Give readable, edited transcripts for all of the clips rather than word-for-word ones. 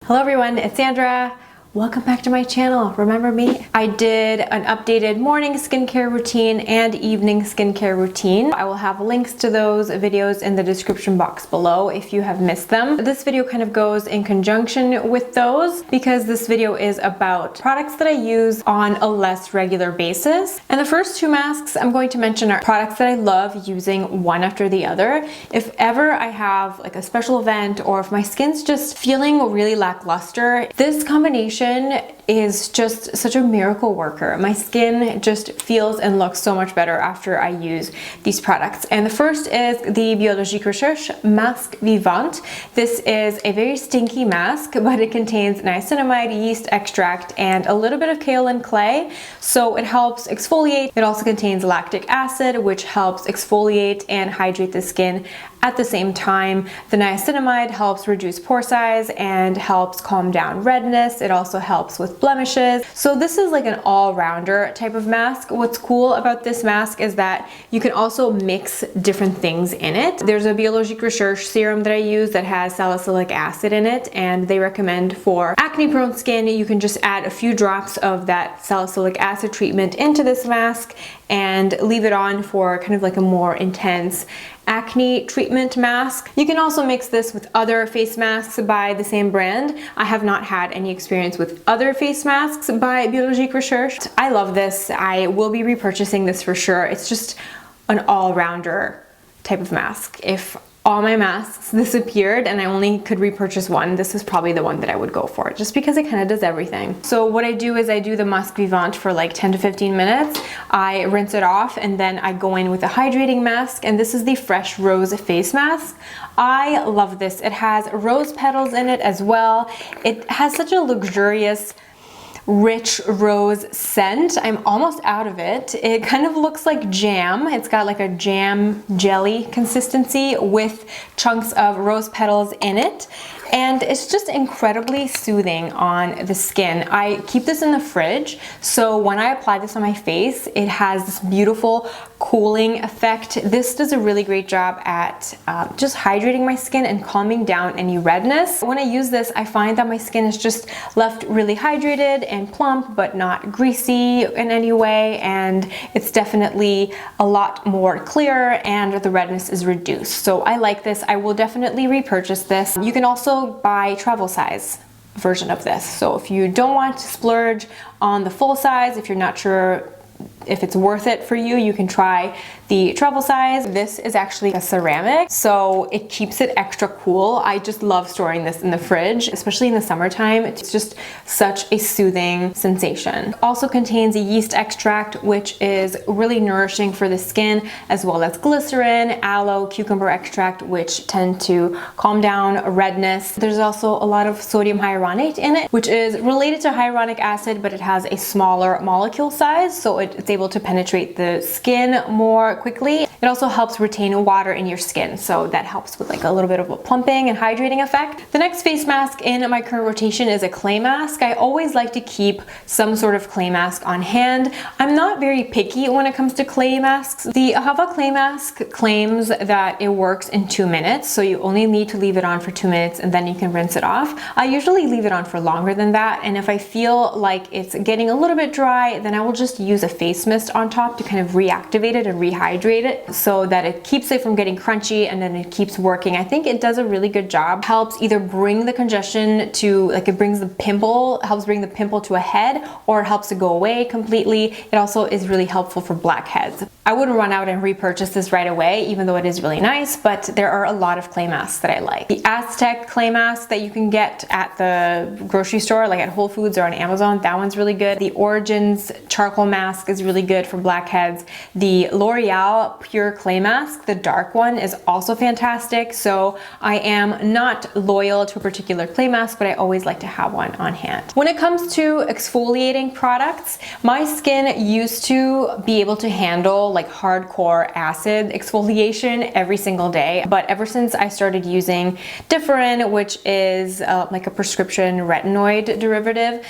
Hello everyone, it's Sandra. Welcome back to my channel. Remember me? I did an updated morning skincare routine and evening skincare routine. I will have links to those videos in the description box below if you have missed them. This video kind of goes in conjunction with those because this video is about products that I use on a less regular basis. And the first two masks I'm going to mention are products that I love using one after the other. If ever I have like a special event or if my skin's just feeling really lackluster, this combination is just such a miracle worker. My skin just feels and looks so much better after I use these products. And the first is the Biologique Recherche Masque Vivant. This is a very stinky mask, but it contains niacinamide, yeast extract, and a little bit of kaolin clay. So it helps exfoliate. It also contains lactic acid, which helps exfoliate and hydrate the skin at the same time. The niacinamide helps reduce pore size and helps calm down redness. It also helps with blemishes. So this is like an all-rounder type of mask. What's cool about this mask is that you can also mix different things in it. There's a Biologique Recherche serum that I use that has salicylic acid in it, and they recommend for acne-prone skin, you can just add a few drops of that salicylic acid treatment into this mask and leave it on for kind of like a more intense acne treatment mask. You can also mix this with other face masks by the same brand. I have not had any experience with other face masks by Biologique Recherche. I love this. I will be repurchasing this for sure. It's just an all-rounder type of mask. If all my masks disappeared and I only could repurchase one, this is probably the one that I would go for, just because it kind of does everything. So what I do is I do the Masque Vivant for like 10 to 15 minutes. I rinse it off and then I go in with a hydrating mask, and this is the Fresh Rose Face Mask. I love this. It has rose petals in it as well. It has such a luxurious rich rose scent. I'm almost out of it. It kind of looks like jam. It's got like a jam jelly consistency with chunks of rose petals in it. And it's just incredibly soothing on the skin. I keep this in the fridge, so when I apply this on my face, it has this beautiful cooling effect. This does a really great job at just hydrating my skin and calming down any redness. When I use this, I find that my skin is just left really hydrated and plump, but not greasy in any way, and it's definitely a lot more clear and the redness is reduced. So I like this. I will definitely repurchase this. You can also buy travel size version of this. So if you don't want to splurge on the full size, if you're not sure if it's worth it for you, you can try the travel size. This is actually a ceramic, so it keeps it extra cool. I just love storing this in the fridge, especially in the summertime. It's just such a soothing sensation. It also contains a yeast extract, which is really nourishing for the skin, as well as glycerin, aloe, cucumber extract, which tend to calm down redness. There's also a lot of sodium hyaluronate in it, which is related to hyaluronic acid, but it has a smaller molecule size, so it's able to penetrate the skin more quickly. It also helps retain water in your skin, so that helps with like a little bit of a plumping and hydrating effect. The next face mask in my current rotation is a clay mask. I always like to keep some sort of clay mask on hand. I'm not very picky when it comes to clay masks. The Ahava clay mask claims that it works in 2 minutes, so you only need to leave it on for 2 minutes and then you can rinse it off. I usually leave it on for longer than that, and if I feel like it's getting a little bit dry, then I will just use a face mist on top to kind of reactivate it and rehydrate it so that it keeps it from getting crunchy and then it keeps working. I think it does a really good job. Helps either bring the congestion to, like, it brings the pimple, helps bring the pimple to a head, or it helps it go away completely. It also is really helpful for blackheads. I wouldn't run out and repurchase this right away, even though it is really nice, but there are a lot of clay masks that I like. The Aztec clay mask that you can get at the grocery store, like at Whole Foods or on Amazon, that one's really good. The Origins charcoal mask is really good for blackheads. The L'Oreal Pure Clay Mask, the dark one, is also fantastic. So I am not loyal to a particular clay mask, but I always like to have one on hand. When it comes to exfoliating products, my skin used to be able to handle like hardcore acid exfoliation every single day, but ever since I started using Differin, which is like a prescription retinoid derivative,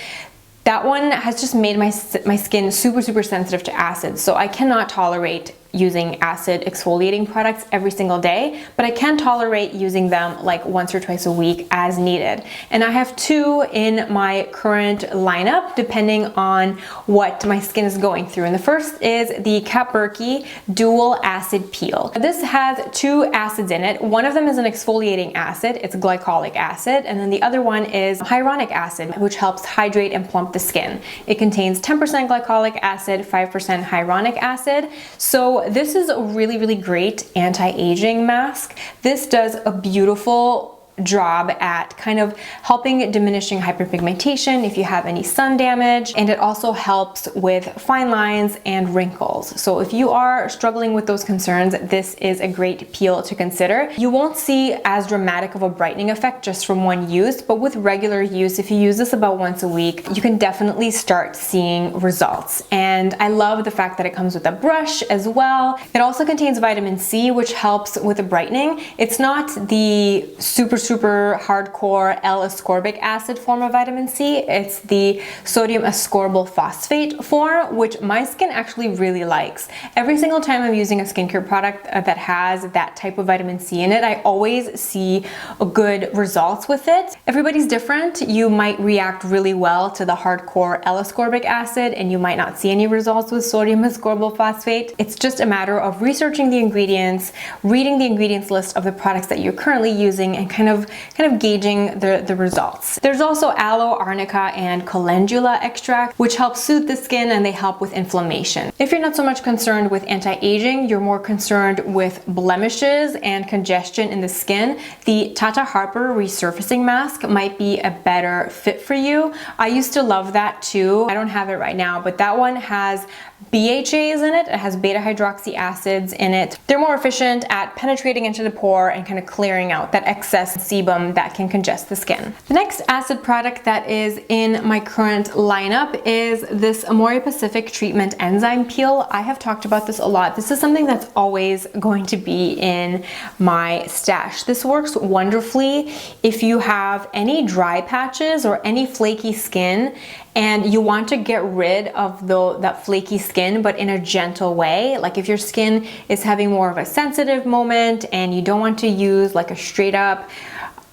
that one has just made my skin super sensitive to acid, so I cannot tolerate using acid exfoliating products every single day, but I can tolerate using them like once or twice a week as needed. And I have two in my current lineup depending on what my skin is going through. And the first is the Burki Dual Acid Peel. This has two acids in it. One of them is an exfoliating acid, it's glycolic acid, and then the other one is hyaluronic acid, which helps hydrate and plump the skin. It contains 10% glycolic acid, 5% hyaluronic acid. So this is a really great anti-aging mask. This does a beautiful job at kind of helping diminishing hyperpigmentation if you have any sun damage, and it also helps with fine lines and wrinkles. So if you are struggling with those concerns, this is a great peel to consider. You won't see as dramatic of a brightening effect just from one use, but with regular use, if you use this about once a week, you can definitely start seeing results. And I love the fact that it comes with a brush as well. It also contains vitamin C, which helps with the brightening. It's not the super hardcore L-ascorbic acid form of vitamin C. It's the sodium ascorbyl phosphate form, which my skin actually really likes. Every single time I'm using a skincare product that has that type of vitamin C in it, I always see good results with it. Everybody's different. You might react really well to the hardcore L-ascorbic acid and you might not see any results with sodium ascorbyl phosphate. It's just a matter of researching the ingredients, reading the ingredients list of the products that you're currently using, and kind of gauging the results. There's also aloe, arnica, and calendula extract, which help soothe the skin and they help with inflammation. If you're not so much concerned with anti-aging, you're more concerned with blemishes and congestion in the skin, the Tata Harper Resurfacing Mask might be a better fit for you. I used to love that too. I don't have it right now, but that one has BHAs in it. It has beta hydroxy acids in it. They're more efficient at penetrating into the pore and kind of clearing out that excess sebum that can congest the skin. The next acid product that is in my current lineup is this AmorePacific Treatment Enzyme Peel. I have talked about this a lot. This is something that's always going to be in my stash. This works wonderfully if you have any dry patches or any flaky skin and you want to get rid of that flaky skin, but in a gentle way. Like if your skin is having more of a sensitive moment and you don't want to use like a straight up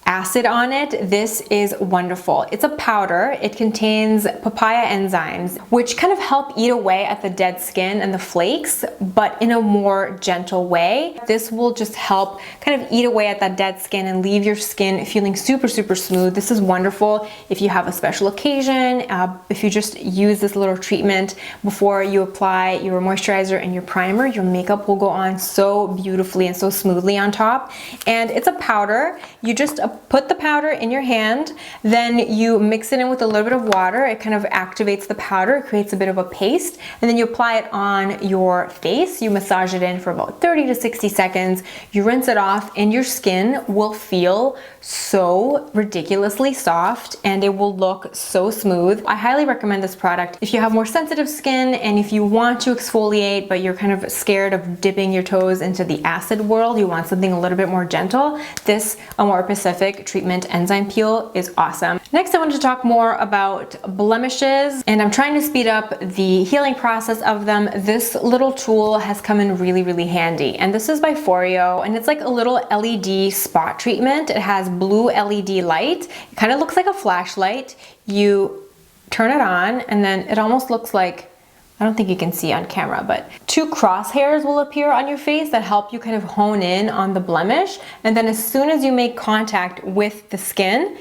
acid on it, this is wonderful. It's a powder. It contains papaya enzymes, which kind of help eat away at the dead skin and the flakes, but in a more gentle way. This will just help kind of eat away at that dead skin and leave your skin feeling super smooth. This is wonderful if you have a special occasion, if you just use this little treatment before you apply your moisturizer and your primer, your makeup will go on so beautifully and so smoothly on top. And it's a powder. You just put the powder in your hand, then you mix it in with a little bit of water. It kind of activates the powder, creates a bit of a paste, and then you apply it on your face. You massage it in for about 30 to 60 seconds. You rinse it off and your skin will feel so ridiculously soft and it will look so smooth. I highly recommend this product if you have more sensitive skin and if you want to exfoliate but you're kind of scared of dipping your toes into the acid world, you want something a little bit more gentle. This AmorePacific Treatment Enzyme Peel is awesome. Next, I wanted to talk more about blemishes, and I'm trying to speed up the healing process of them. This little tool has come in really handy, and this is by Foreo, and it's like a little LED spot treatment. It has blue LED light. It kind of looks like a flashlight. You turn it on, and then it almost looks like, I don't think you can see on camera, but two crosshairs will appear on your face that help you kind of hone in on the blemish. And then as soon as you make contact with the skin,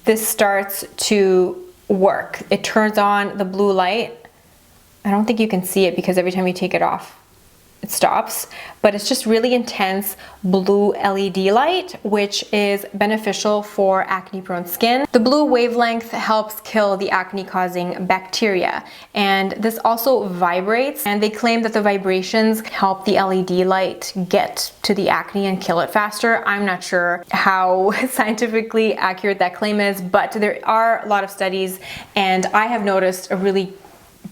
this starts to work. It turns on the blue light. I don't think you can see it because every time you take it off, it stops, but it's just really intense blue LED light, which is beneficial for acne-prone skin. The blue wavelength helps kill the acne-causing bacteria, and this also vibrates, and they claim that the vibrations help the LED light get to the acne and kill it faster. I'm not sure how scientifically accurate that claim is, but there are a lot of studies, and I have noticed a really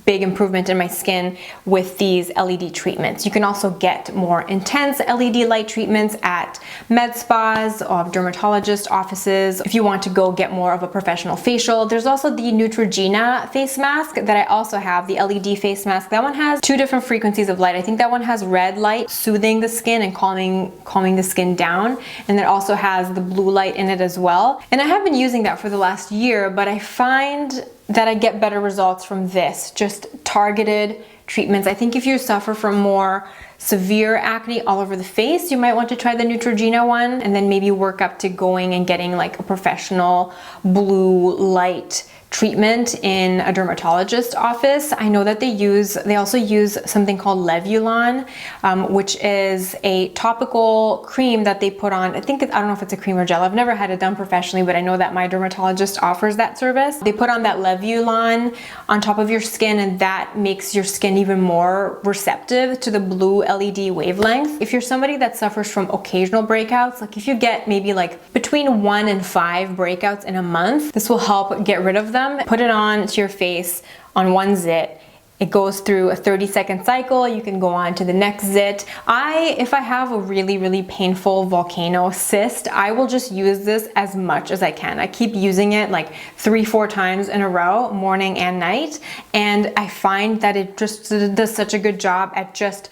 big improvement in my skin with these LED treatments. You can also get more intense LED light treatments at med spas or dermatologist offices if you want to go get more of a professional facial. There's also the Neutrogena face mask that I also have, the LED face mask. That one has 2 different frequencies of light. I think that one has red light, soothing the skin and calming the skin down, and it also has the blue light in it as well. And I have been using that for the last year, but I find that I get better results from this, just targeted treatments. I think if you suffer from more severe acne all over the face, you might want to try the Neutrogena one, and then maybe work up to going and getting like a professional blue light treatment in a dermatologist office. I know that they also use something called Levulon, which is a topical cream that they put on. I don't know if it's a cream or gel. I've never had it done professionally, but I know that my dermatologist offers that service. They put on that Levulon on top of your skin, and that makes your skin even more receptive to the blue LED wavelength. If you're somebody that suffers from occasional breakouts, like if you get maybe like between 1 and 5 breakouts in a month, this will help get rid of them. Put it on to your face on one zit. It goes through a 30-second cycle. You can go on to the next zit. If I have a really, really painful volcano cyst, I will just use this as much as I can. I keep using it like 3-4 times in a row, morning and night. And I find that it just does such a good job at just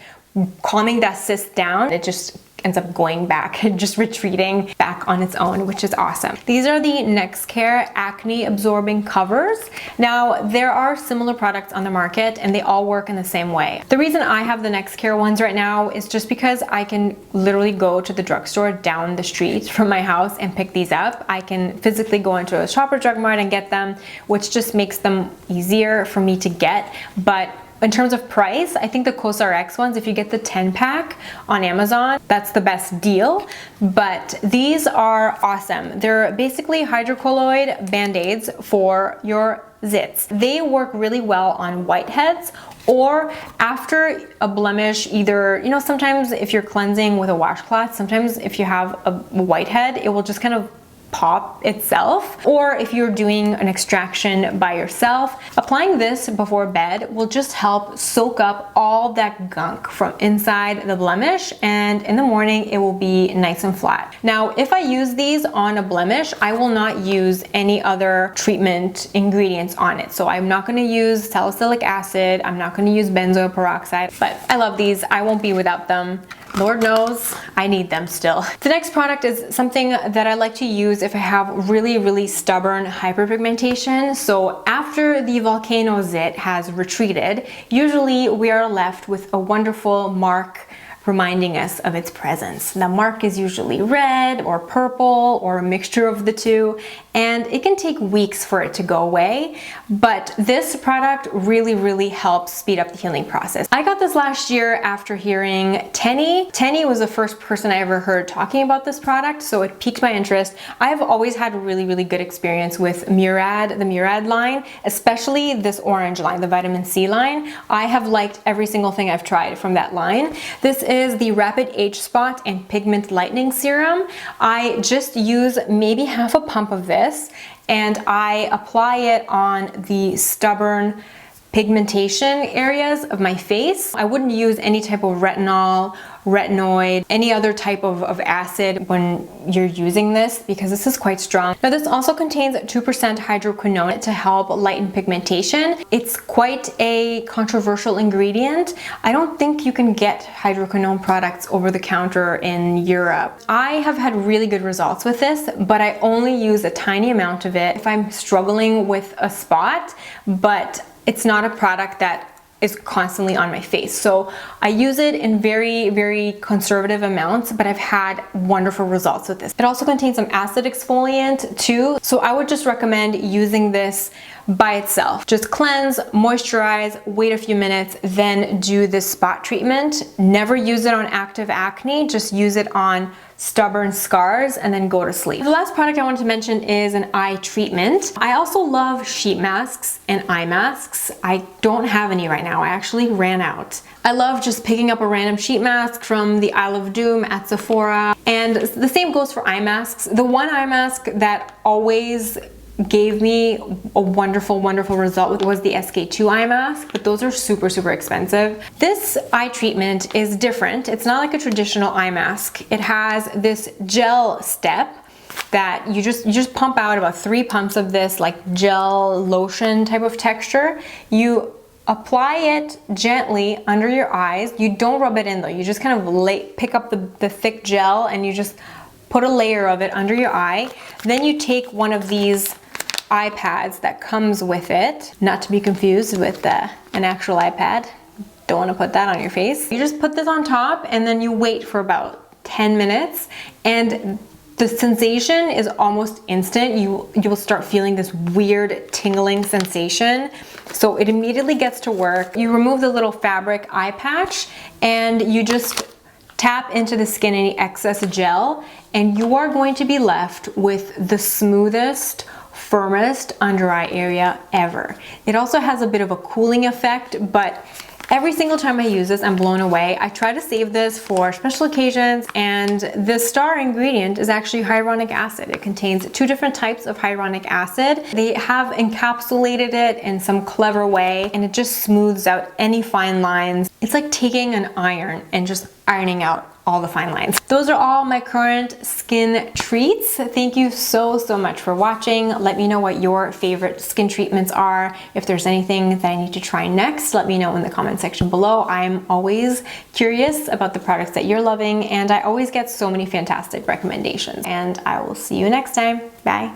calming that cyst down. It just ends up going back, just retreating back on its own, which is awesome. These are the Nexcare acne absorbing covers. Now, there are similar products on the market and they all work in the same way. The reason I have the Nexcare ones right now is just because I can literally go to the drugstore down the street from my house and pick these up. I can physically go into a Shopper Drug Mart and get them, which just makes them easier for me to get. But in terms of price, I think the Cosrx ones, if you get the 10-pack on Amazon, that's the best deal. But these are awesome. They're basically hydrocolloid band-aids for your zits. They work really well on whiteheads or after a blemish, either, sometimes if you're cleansing with a washcloth, sometimes if you have a whitehead, it will just kind of pop itself, or if you're doing an extraction by yourself, applying this before bed will just help soak up all that gunk from inside the blemish, and in the morning it will be nice and flat. Now, if I use these on a blemish, I will not use any other treatment ingredients on it. So I'm not going to use salicylic acid, I'm not going to use benzoyl peroxide, but I love these. I won't be without them. Lord knows I need them still. The next product is something that I like to use if I have really, really stubborn hyperpigmentation. So after the volcano zit has retreated, usually we are left with a wonderful mark reminding us of its presence. The mark is usually red or purple or a mixture of the two, and it can take weeks for it to go away, but this product really, really helps speed up the healing process. I got this last year after hearing Tenny. Tenny was the first person I ever heard talking about this product, so it piqued my interest. I've always had a really, really good experience with Murad, the Murad line, especially this orange line, the vitamin C line. I have liked every single thing I've tried from that line. This is the Rapid Age Spot and Pigment Lightening Serum. I just use maybe half a pump of this and I apply it on the stubborn pigmentation areas of my face. I wouldn't use any type of retinol, retinoid, any other type of acid when you're using this because this is quite strong. Now, this also contains 2% hydroquinone to help lighten pigmentation. It's quite a controversial ingredient. I don't think you can get hydroquinone products over the counter in Europe. I have had really good results with this, but I only use a tiny amount of it if I'm struggling with a spot, but it's not a product that is constantly on my face. So I use it in very, very conservative amounts, but I've had wonderful results with this. It also contains some acid exfoliant too. So I would just recommend using this by itself. Just cleanse, moisturize, wait a few minutes, then do this spot treatment. Never use it on active acne, just use it on stubborn scars and then go to sleep. The last product I wanted to mention is an eye treatment. I also love sheet masks and eye masks. I don't have any right now. I actually ran out. I love just picking up a random sheet mask from the Isle of Doom at Sephora, and the same goes for eye masks. The one eye mask that always gave me a wonderful, wonderful result was the SK2 eye mask, but those are super, super expensive. This eye treatment is different. It's not like a traditional eye mask. It has this gel step that you just pump out about 3 pumps of this like gel lotion type of texture. You apply it gently under your eyes. You don't rub it in though. You just kind of pick up the thick gel and you just put a layer of it under your eye. Then you take one of these eye pads that comes with it, not to be confused with an actual iPad. Don't want to put that on your face. You just put this on top and then you wait for about 10 minutes and the sensation is almost instant. You will start feeling this weird tingling sensation. So it immediately gets to work. You remove the little fabric eye patch and you just tap into the skin any excess gel and you are going to be left with the smoothest, firmest under eye area ever. It also has a bit of a cooling effect, but every single time I use this, I'm blown away. I try to save this for special occasions, and the star ingredient is actually hyaluronic acid. It contains 2 different types of hyaluronic acid. They have encapsulated it in some clever way, and it just smooths out any fine lines. It's like taking an iron and just ironing out all the fine lines. Those are all my current skin treats. Thank you so, so much for watching. Let me know what your favorite skin treatments are. If there's anything that I need to try next, let me know in the comment section below. I'm always curious about the products that you're loving, and I always get so many fantastic recommendations. And I will see you next time. Bye.